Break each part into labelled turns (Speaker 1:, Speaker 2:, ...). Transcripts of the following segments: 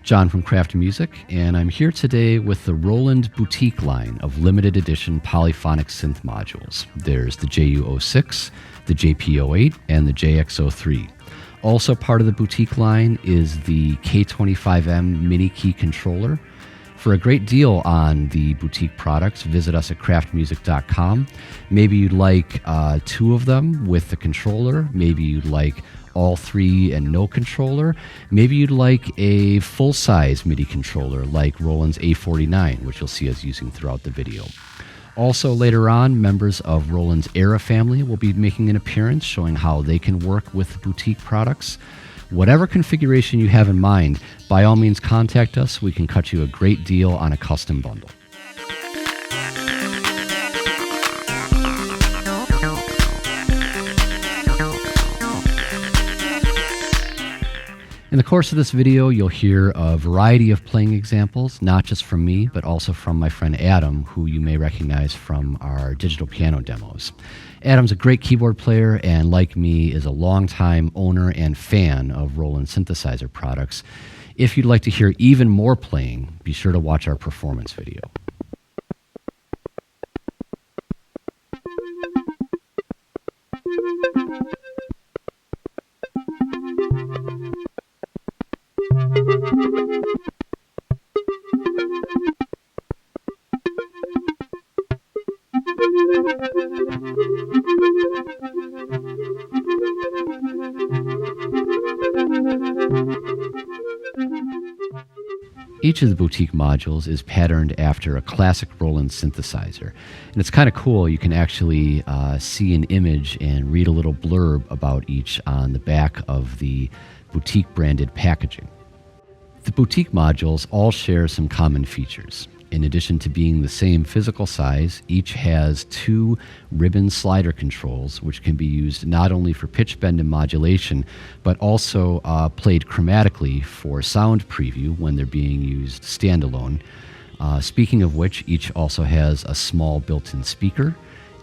Speaker 1: John from Craft Music, and I'm here today with the Roland Boutique line of limited edition polyphonic synth modules. There's the JU-06, the JP-08, and the JX-03. Also part of the Boutique line is the K25M mini key controller. For a great deal on the Boutique products, visit us at craftmusic.com. Maybe you'd like two of them with the controller. Maybe you'd like all three and no controller. Maybe you'd like a full-size MIDI controller like Roland's A49, which you'll see us using throughout the video. Also later on, members of Roland's Aira family will be making an appearance showing how they can work with Boutique products. Whatever configuration you have in mind, by all means contact us. We can cut you a great deal on a custom bundle. In the course of this video, you'll hear a variety of playing examples, not just from me, but also from my friend Adam, who you may recognize from our digital piano demos. Adam's a great keyboard player and, like me, is a longtime owner and fan of Roland synthesizer products. If you'd like to hear even more playing, be sure to watch our performance video. Each of the Boutique modules is patterned after a classic Roland synthesizer. And it's kind of cool. You can actually see an image and read a little blurb about each on the back of the Boutique branded packaging. The Boutique modules all share some common features. In addition to being the same physical size, each has two ribbon slider controls, which can be used not only for pitch bend and modulation, but also played chromatically for sound preview when they're being used standalone. Speaking of which, each also has a small built-in speaker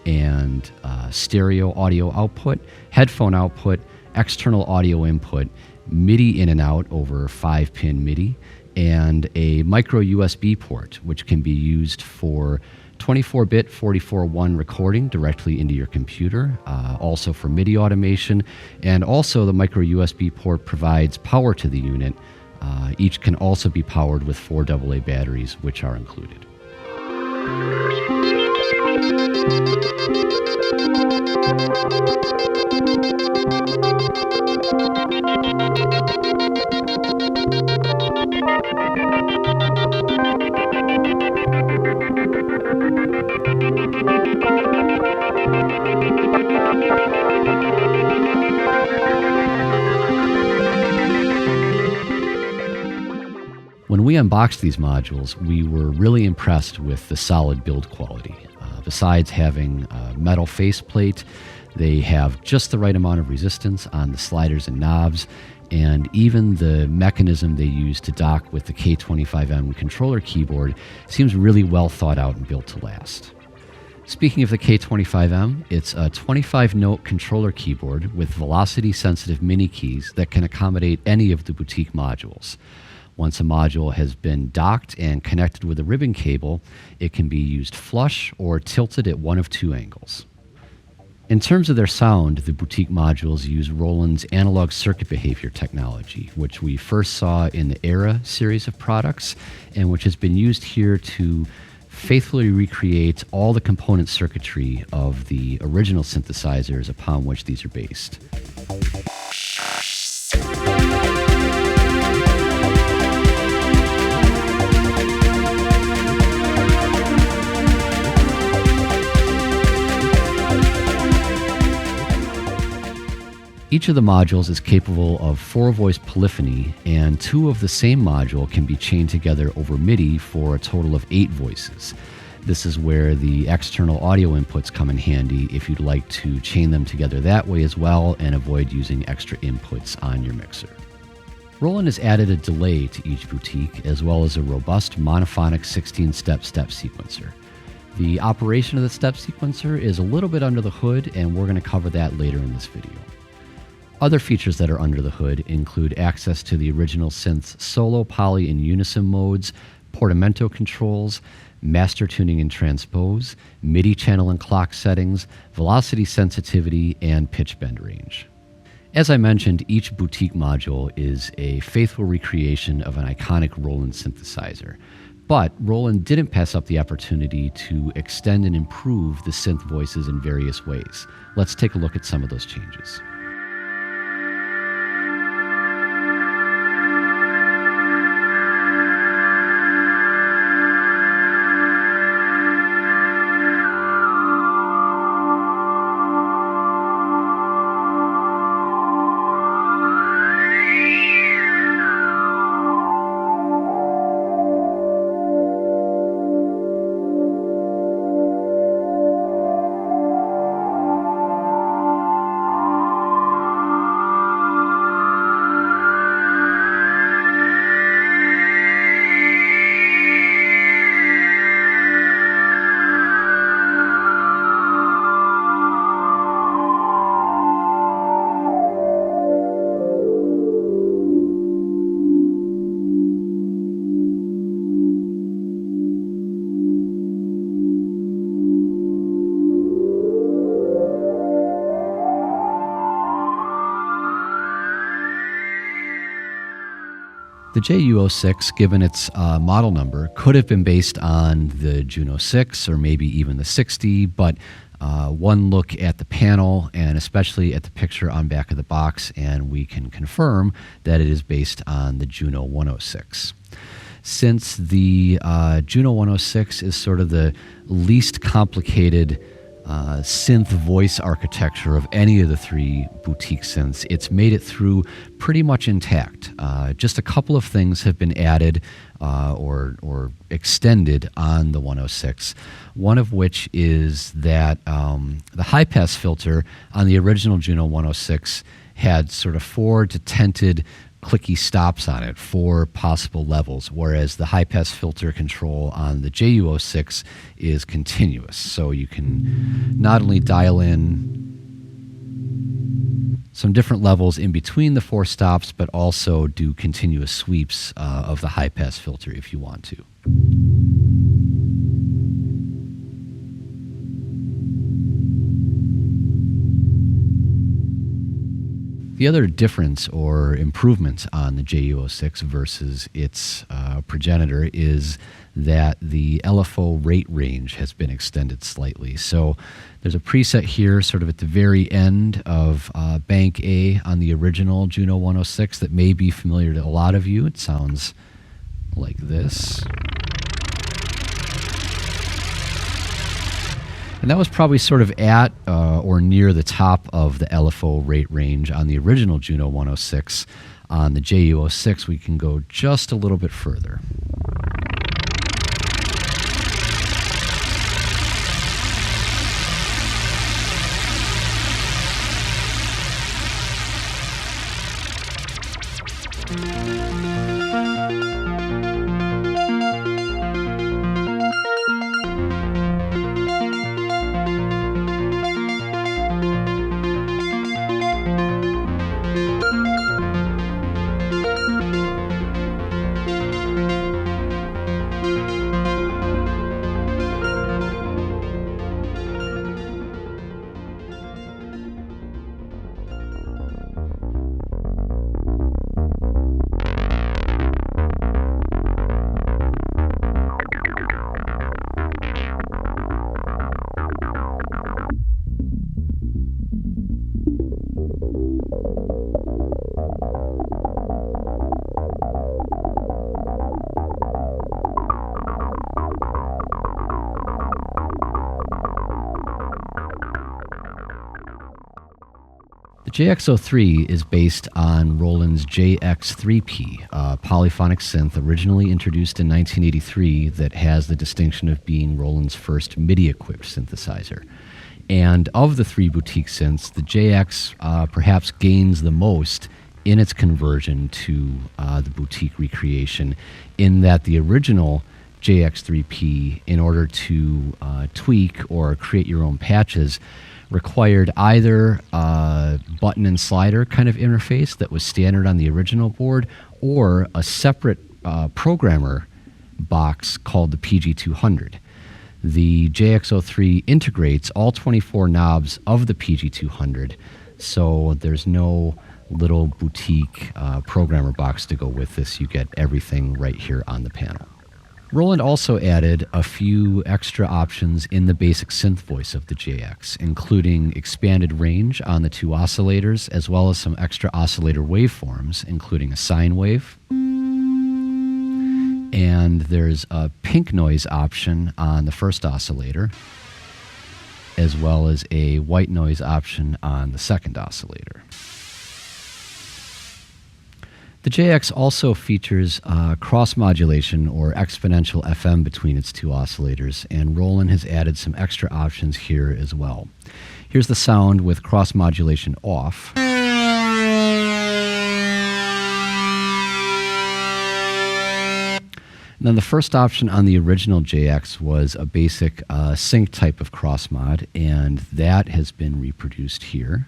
Speaker 1: and stereo audio output, headphone output, external audio input, MIDI in and out over 5-pin MIDI, and a micro USB port, which can be used for 24-bit 44.1 recording directly into your computer, also for MIDI automation, and also the micro USB port provides power to the unit. Each can also be powered with 4 AA batteries, which are included. When we unboxed these modules, we were really impressed with the solid build quality. Besides having a metal faceplate, they have just the right amount of resistance on the sliders and knobs, and even the mechanism they use to dock with the K25M controller keyboard seems really well thought out and built to last. Speaking of the K25M, it's a 25-note controller keyboard with velocity-sensitive mini keys that can accommodate any of the Boutique modules. Once a module has been docked and connected with a ribbon cable, it can be used flush or tilted at one of two angles. In terms of their sound, the Boutique modules use Roland's analog circuit behavior technology, which we first saw in the Aira series of products, and which has been used here to faithfully recreate all the component circuitry of the original synthesizers upon which these are based. Each of the modules is capable of 4-voice polyphony, and 2 of the same module can be chained together over MIDI for a total of 8 voices. This is where the external audio inputs come in handy if you'd like to chain them together that way as well and avoid using extra inputs on your mixer. Roland has added a delay to each Boutique as well as a robust monophonic 16-step step sequencer. The operation of the step sequencer is a little bit under the hood, and we're going to cover that later in this video. Other features that are under the hood include access to the original synth's solo, poly, and unison modes, portamento controls, master tuning and transpose, MIDI channel and clock settings, velocity sensitivity, and pitch bend range. As I mentioned, each boutique module is a faithful recreation of an iconic Roland synthesizer. But Roland didn't pass up the opportunity to extend and improve the synth voices in various ways. Let's take a look at some of those changes. The JU-06, given its model number, could have been based on the JU-06 or maybe even the 60, but one look at the panel and especially at the picture on back of the box, and we can confirm that it is based on the JU-106. Since the JU-106 is sort of the least complicated synth voice architecture of any of the three boutique synths, it's made it through pretty much intact. Just a couple of things have been added or extended on the 106, one of which is that the high-pass filter on the original Juno 106 had sort of 4 detented clicky stops on it, 4 possible levels, whereas the high-pass filter control on the JU-06 is continuous. So you can not only dial in some different levels in between the 4 stops, but also do continuous sweeps of the high-pass filter if you want to. The other difference or improvement on the JU-06 versus its progenitor is that the LFO rate range has been extended slightly. So there's a preset here sort of at the very end of Bank A on the original Juno 106 that may be familiar to a lot of you. It sounds like this. And that was probably sort of at or near the top of the LFO rate range on the original Juno 106. On the JU-06, we can go just a little bit further. JX-03 is based on Roland's JX-03P, a polyphonic synth originally introduced in 1983 that has the distinction of being Roland's first MIDI-equipped synthesizer. And of the 3 boutique synths, the JX perhaps gains the most in its conversion to the boutique recreation, in that the original JX-03P, in order to tweak or create your own patches, required either a button and slider kind of interface that was standard on the original board, or a separate programmer box called the PG200. The JX-03 integrates all 24 knobs of the PG200, so there's no little boutique programmer box to go with this. You get everything right here on the panel. Roland also added a few extra options in the basic synth voice of the JX, including expanded range on the two oscillators, as well as some extra oscillator waveforms, including a sine wave. And there's a pink noise option on the first oscillator, as well as a white noise option on the second oscillator. The JX also features cross-modulation or exponential FM between its two oscillators, and Roland has added some extra options here as well. Here's the sound with cross-modulation off. And then the first option on the original JX was a basic sync type of cross-mod, and that has been reproduced here.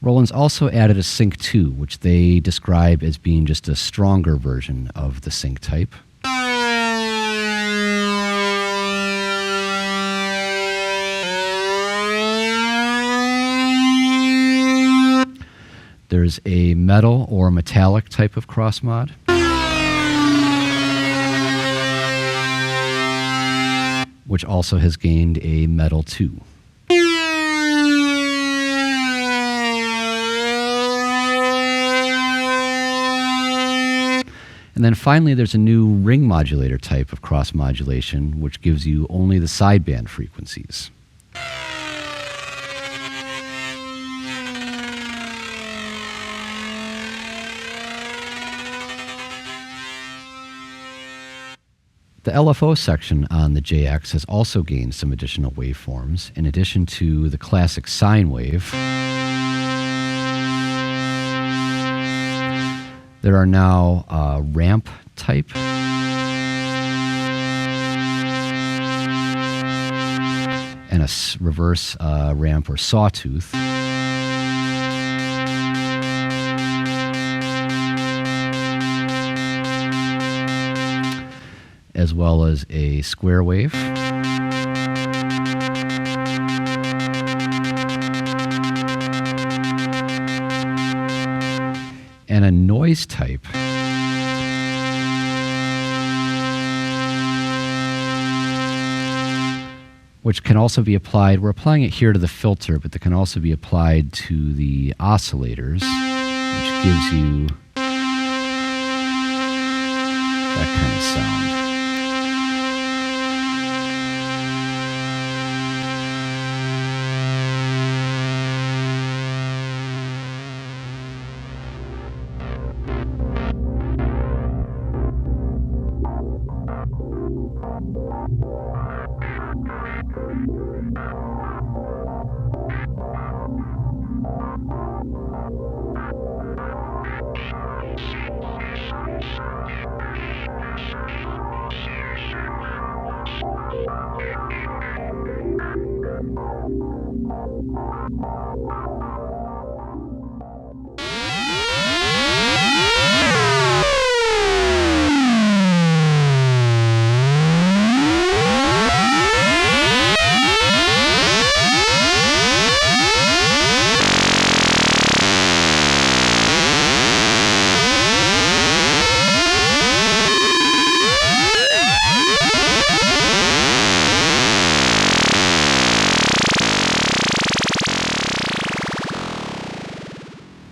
Speaker 1: Roland's also added a Sync 2, which they describe as being just a stronger version of the sync type. There's a metal or metallic type of cross mod. Which also has gained a metal 2. And then finally, there's a new ring modulator type of cross modulation, which gives you only the sideband frequencies. The LFO section on the JX has also gained some additional waveforms, in addition to the classic sine wave. There are now ramp type, and a reverse ramp or sawtooth. As well as a square wave. And a noise type. Which can also be applied, we're applying it here to the filter, but that can also be applied to the oscillators, which gives you that kind of sound.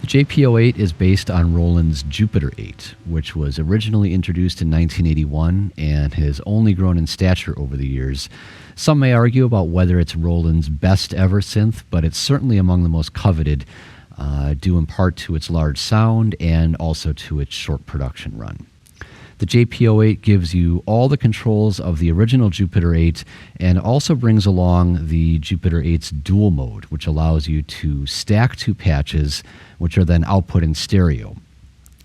Speaker 1: JP-08 is based on Roland's Jupiter-8, which was originally introduced in 1981 and has only grown in stature over the years. Some may argue about whether it's Roland's best ever synth, but it's certainly among the most coveted, due in part to its large sound and also to its short production run. The JP-08 gives you all the controls of the original Jupiter-8 and also brings along the Jupiter-8's dual mode, which allows you to stack two patches, which are then output in stereo.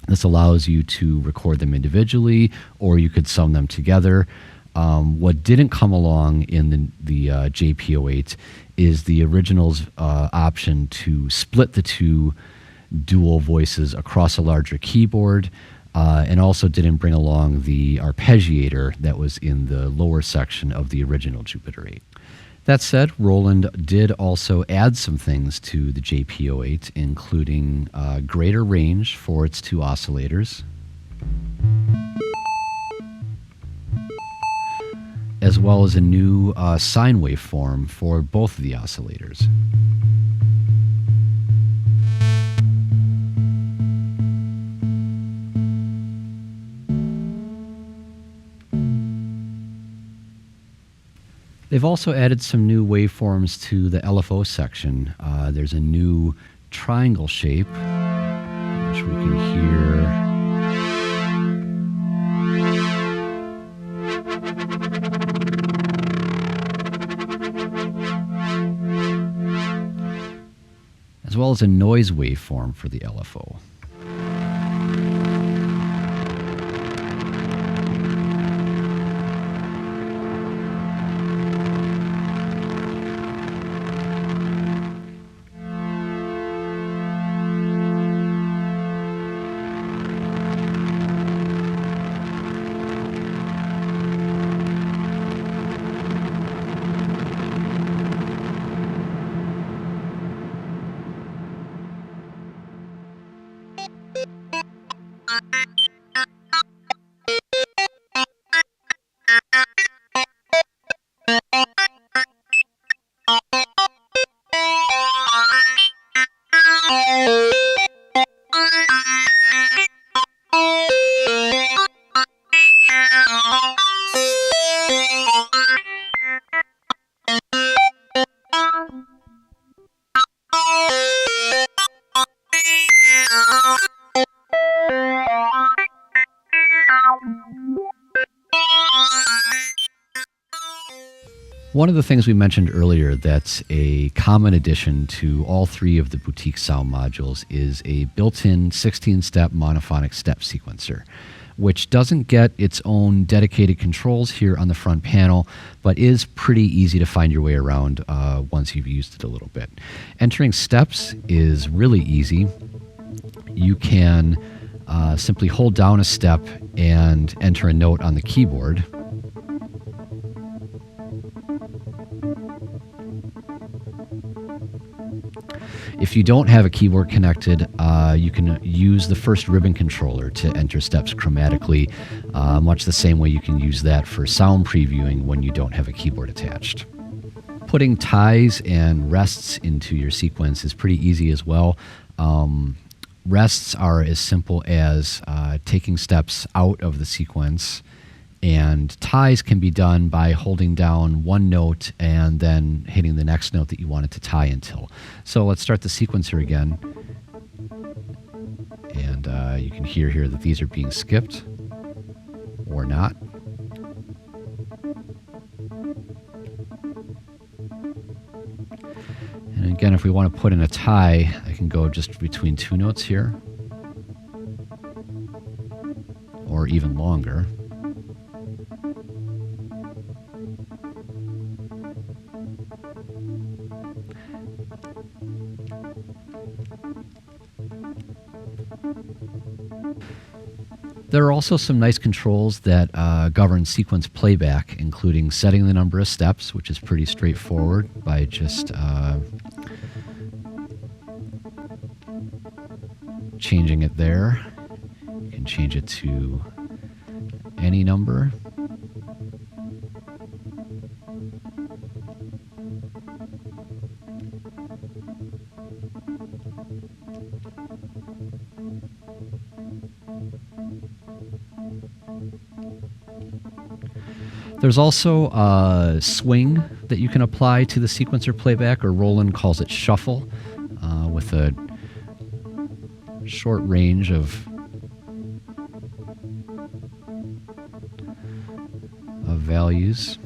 Speaker 1: This allows you to record them individually, or you could sum them together. What didn't come along in the JP-08 is the original's option to split the two dual voices across a larger keyboard, and also didn't bring along the arpeggiator that was in the lower section of the original Jupiter 8. That said, Roland did also add some things to the JP-08, including greater range for its two oscillators, as well as a new sine wave form for both of the oscillators. They've also added some new waveforms to the LFO section. There's a new triangle shape, which we can hear. As well as a noise waveform for the LFO. One of the things we mentioned earlier that's a common addition to all three of the Boutique sound modules is a built-in 16-step monophonic step sequencer, which doesn't get its own dedicated controls here on the front panel, but is pretty easy to find your way around once you've used it a little bit. Entering steps is really easy. You can simply hold down a step and enter a note on the keyboard. If you don't have a keyboard connected, you can use the first ribbon controller to enter steps chromatically, much the same way you can use that for sound previewing when you don't have a keyboard attached. Putting ties and rests into your sequence is pretty easy as well. Rests are as simple as taking steps out of the sequence, and ties can be done by holding down one note and then hitting the next note that you want it to tie until. So let's start the sequencer again. And you can hear here that these are being skipped or not. And again, if we want to put in a tie, I can go just between two notes here, or even longer. There are also some nice controls that govern sequence playback, including setting the number of steps, which is pretty straightforward by just changing it there. You can change it to any number. There's also a swing that you can apply to the sequencer playback, or Roland calls it shuffle, with a short range of values.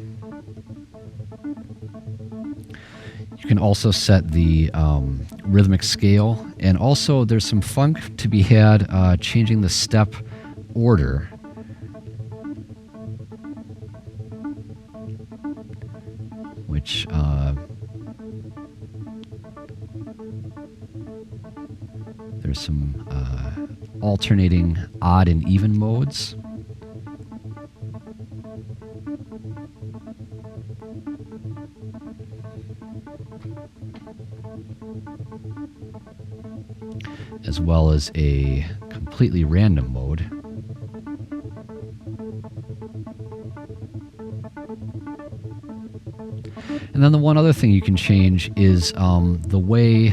Speaker 1: You can also set the rhythmic scale, and also there's some fun to be had changing the step order. much. There's some alternating odd and even modes. As well as a completely random mode. And then the one other thing you can change is the way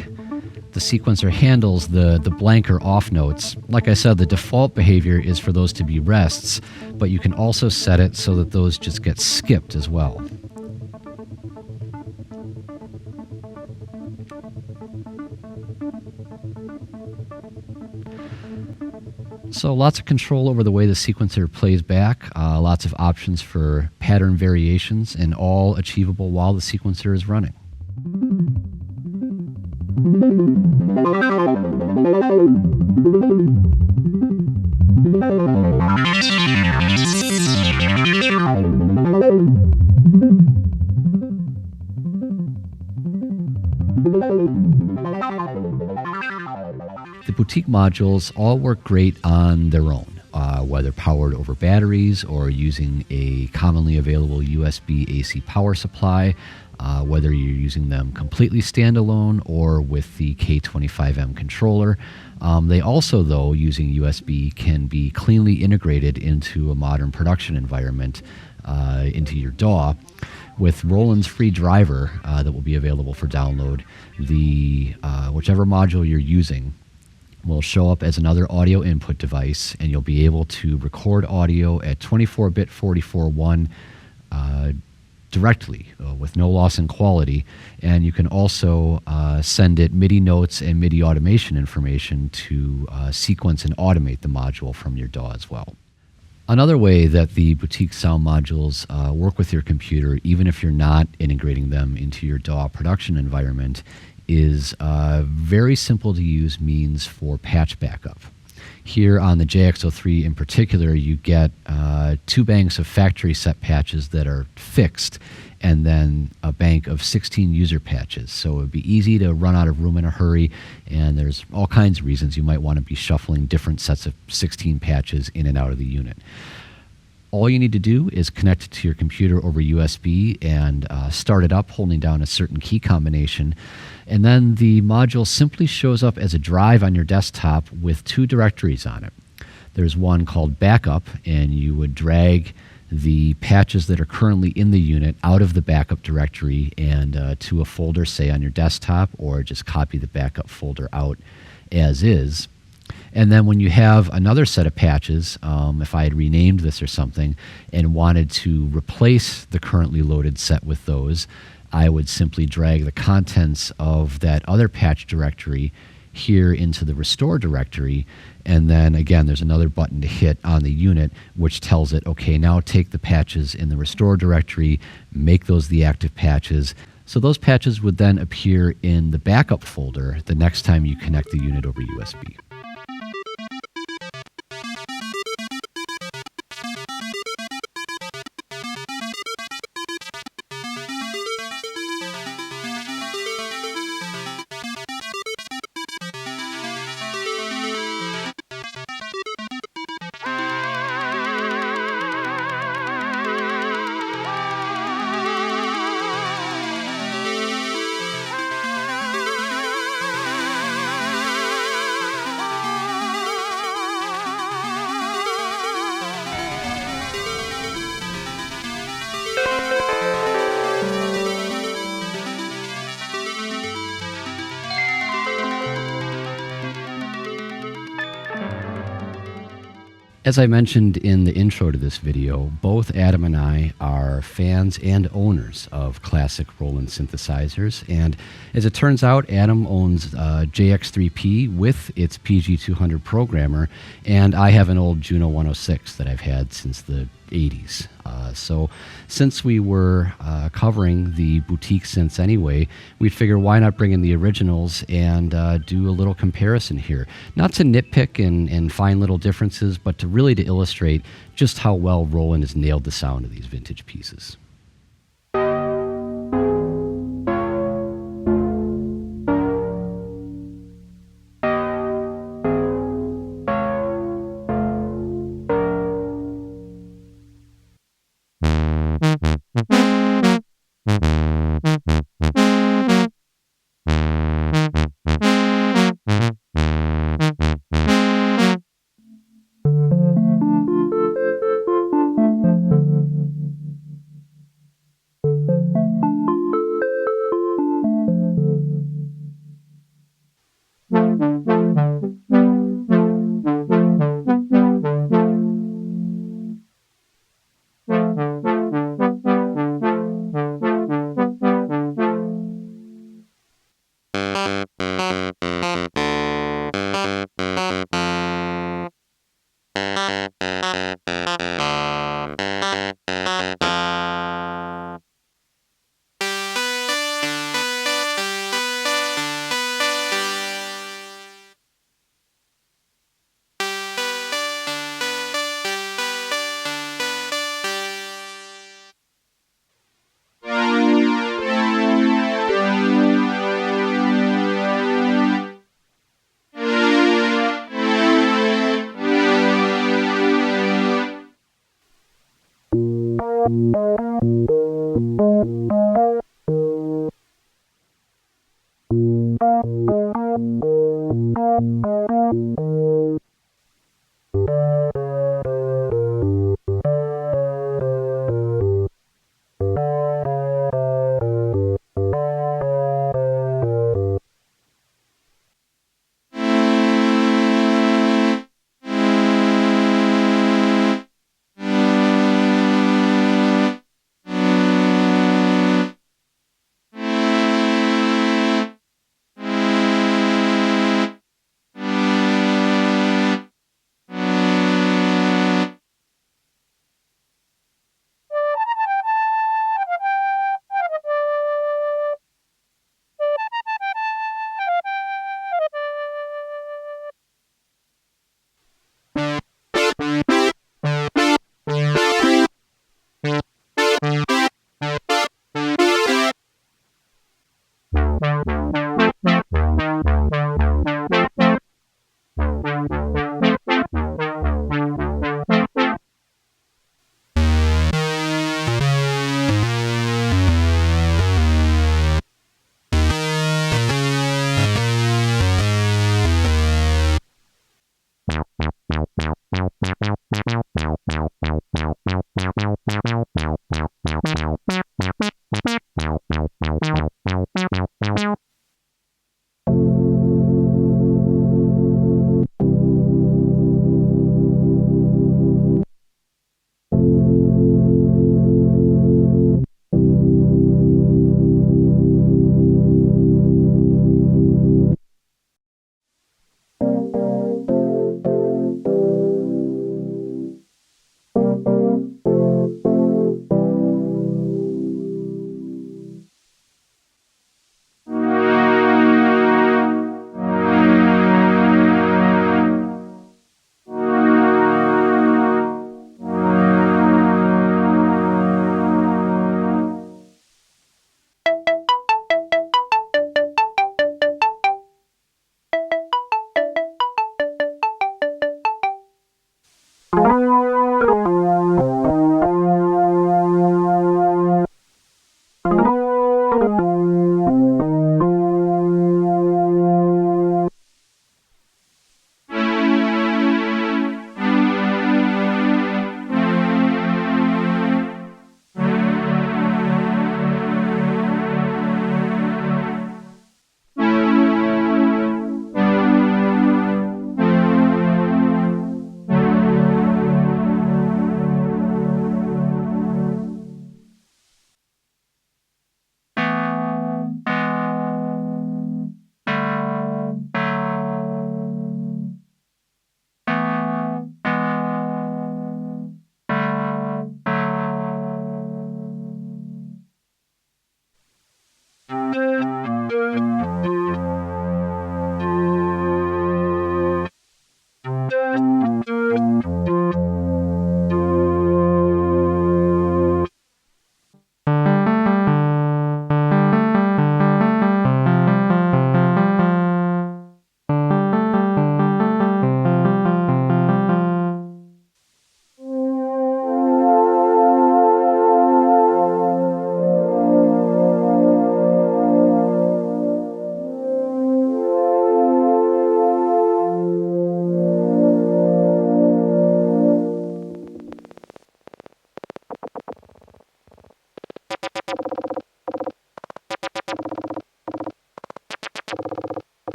Speaker 1: the sequencer handles the blank or off notes. Like I said, the default behavior is for those to be rests, but you can also set it so that those just get skipped as well. So lots of control over the way the sequencer plays back, lots of options for pattern variations, and all achievable while the sequencer is running. The Boutique modules all work great on their own, whether powered over batteries or using a commonly available USB AC power supply, whether you're using them completely standalone or with the K25M controller. They also, though, using USB, can be cleanly integrated into a modern production environment, into your DAW. With Roland's free driver that will be available for download, the whichever module you're using will show up as another audio input device, and you'll be able to record audio at 24-bit 44.1 directly with no loss in quality. And you can also send it MIDI notes and MIDI automation information to sequence and automate the module from your DAW as well. Another way that the Boutique sound modules work with your computer, even if you're not integrating them into your DAW production environment, is very simple to use means for patch backup. Here on the JX-03 in particular, you get 2 banks of factory set patches that are fixed, and then a bank of 16 user patches. So it would be easy to run out of room in a hurry, and there's all kinds of reasons you might want to be shuffling different sets of 16 patches in and out of the unit. All you need to do is connect it to your computer over USB and start it up holding down a certain key combination. And then the module simply shows up as a drive on your desktop with 2 directories on it. There's one called Backup, and you would drag the patches that are currently in the unit out of the backup directory and to a folder, say, on your desktop, or just copy the backup folder out as is. And then when you have another set of patches, if I had renamed this or something and wanted to replace the currently loaded set with those, I would simply drag the contents of that other patch directory here into the restore directory. And then again, there's another button to hit on the unit, which tells it, okay, now take the patches in the restore directory, make those the active patches. So those patches would then appear in the backup folder the next time you connect the unit over USB. As I mentioned in the intro to this video, both Adam and I are fans and owners of classic Roland synthesizers, and as it turns out, Adam owns JX-03P with its PG200 programmer, and I have an old Juno 106 that I've had since the 80s. So since we were covering the Boutique synths anyway, we'd figure why not bring in the originals and do a little comparison here. Not to nitpick and find little differences, but to really to illustrate just how well Roland has nailed the sound of these vintage pieces.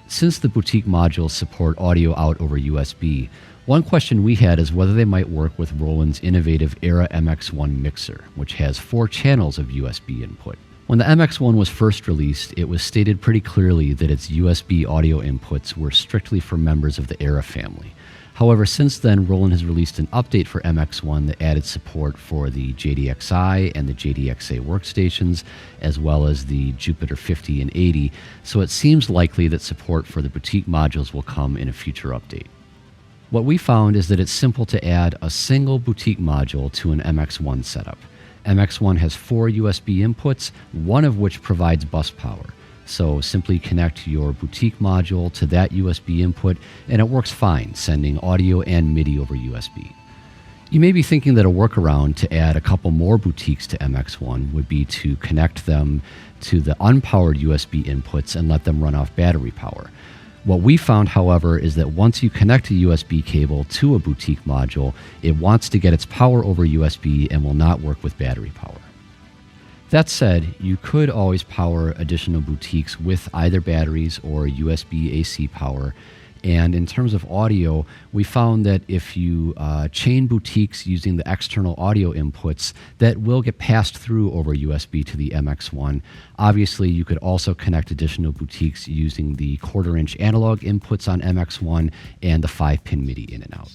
Speaker 1: Since the Boutique modules support audio out over USB, one question we had is whether they might work with Roland's innovative Aira MX-1 mixer, which has 4 channels of USB input. When the MX-1 was first released, it was stated pretty clearly that its USB audio inputs were strictly for members of the Aira family. However, since then, Roland has released an update for MX-1 that added support for the JDXi and the JDXA workstations, as well as the Jupiter 50 and 80, so it seems likely that support for the Boutique modules will come in a future update. What we found is that it's simple to add a single Boutique module to an MX-1 setup. MX-1 has 4 USB inputs, one of which provides bus power. So simply connect your Boutique module to that USB input and it works fine, sending audio and MIDI over USB. You may be thinking that a workaround to add a couple more Boutiques to MX-1 would be to connect them to the unpowered USB inputs and let them run off battery power. What we found, however, is that once you connect a USB cable to a Boutique module, it wants to get its power over USB and will not work with battery power. That said, you could always power additional Boutiques with either batteries or USB AC power. And in terms of audio, we found that if you chain Boutiques using the external audio inputs, that will get passed through over USB to the MX-1. Obviously, you could also connect additional Boutiques using the 1/4-inch analog inputs on MX-1 and the 5-pin MIDI in and out.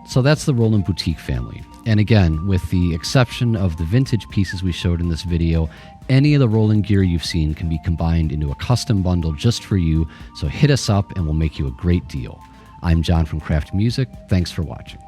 Speaker 1: So that's the Roland Boutique family. And again, with the exception of the vintage pieces we showed in this video, any of the Roland gear you've seen can be combined into a custom bundle just for you, so hit us up and we'll make you a great deal. I'm John from Craft Music. Thanks for watching.